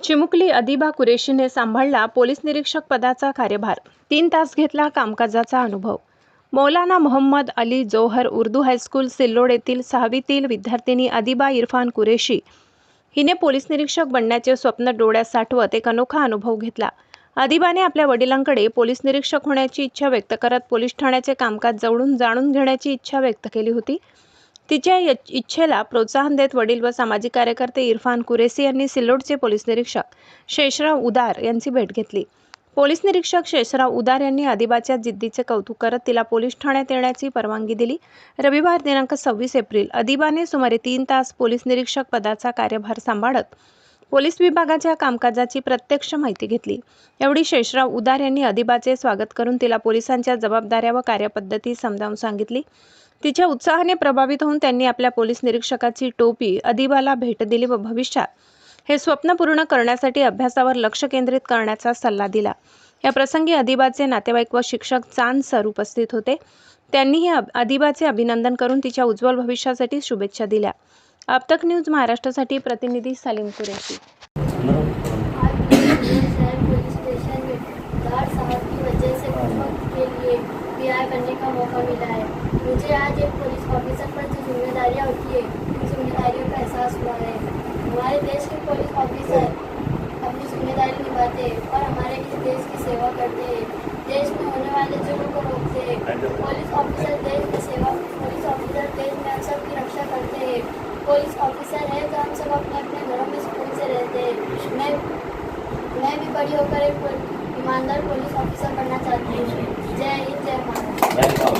चिमुकली अदिबा कुरेशीने सांभाळला पोलीस निरीक्षक पदाचा कार्यभार। 3 तास घेतला कामकाजाचा अनुभव। मौलाना मोहम्मद अली जोहर उर्दू हायस्कूल सिल्लोड येथील 6वीतील विद्यार्थिनी अदिबा इरफान कुरेशी हिने पोलीस निरीक्षक बनण्याचे स्वप्न डोळ्यात साठवत एक अनोखा अनुभव घेतला। अदिबाने आपल्या वडिलांकडे पोलीस निरीक्षक होण्याची इच्छा व्यक्त करत पोलीस ठाण्याचे कामकाज जवळून जाणून घेण्याची इच्छा व्यक्त केली होती। तिच्या इच्छेला प्रोत्साहन देत वडील व सामाजिक कार्यकर्ते इरफान कुरेशी यांनी सिल्लोडचे पोलीस निरीक्षक शेषराव उदार यांची भेट घेतली। पोलीस निरीक्षक शेषराव उदार यांनी अदिबाच्या जिद्दीचे कौतुक करत तिला पोलीस ठाण्यात येण्याची परवानगी दिली। रविवार दिनांक 26 एप्रिल अदिबाने सुमारे 3 तास पोलीस निरीक्षक पदाचा कार्यभार सांभाळत पोलीस विभागाच्या कामकाजाची प्रत्यक्ष माहिती घेतली। एवढी शेषराव उदार यांनी अदिबाचे स्वागत करून तिला पोलिसांच्या जबाबदाऱ्या व कार्यपद्धती समजावून सांगितली। तिच्या उत्साहाने प्रभावित होऊन त्यांनी आपल्या पोलीस निरीक्षकाची टोपी अदिबाला भेट दिली व भविष्यात हे स्वप्न पूर्ण करण्यासाठी अभ्यासावर लक्ष केंद्रित करण्याचा सल्ला दिला। या प्रसंगी अदिबाचे नातेवाईक व शिक्षक चांद सर उपस्थित होते। त्यांनीही अदिबाचे अभिनंदन करून तिच्या उज्ज्वल भविष्यासाठी शुभेच्छा दिल्या। अब तक न्यूज महाराष्ट्रासाठी प्रतिनिधी सलीम कुरेशी। करने का मौका मिला है। मुझे आज एक पुलिस ऑफिसर पर जो जिम्मेदारियां होती है उन जिम्मेदारियों का एहसास हुआ है। हमारे देश के पुलिस ऑफिसर अपनी जिम्मेदारी निभाते हैं और हमारे इस देश की सेवा करते हैं। देश में होने वाले जुर्म को रोकते हैं। पुलिस ऑफिसर देश में हम सब की रक्षा करते हैं। पुलिस ऑफिसर है तो हम सब अपने अपने घरों में सुकून से रहते हैं। मैं भी बड़ी होकर एक ईमानदार पुलिस ऑफिसर बनना चाहती हूँ। जय हिंद, जय भारत।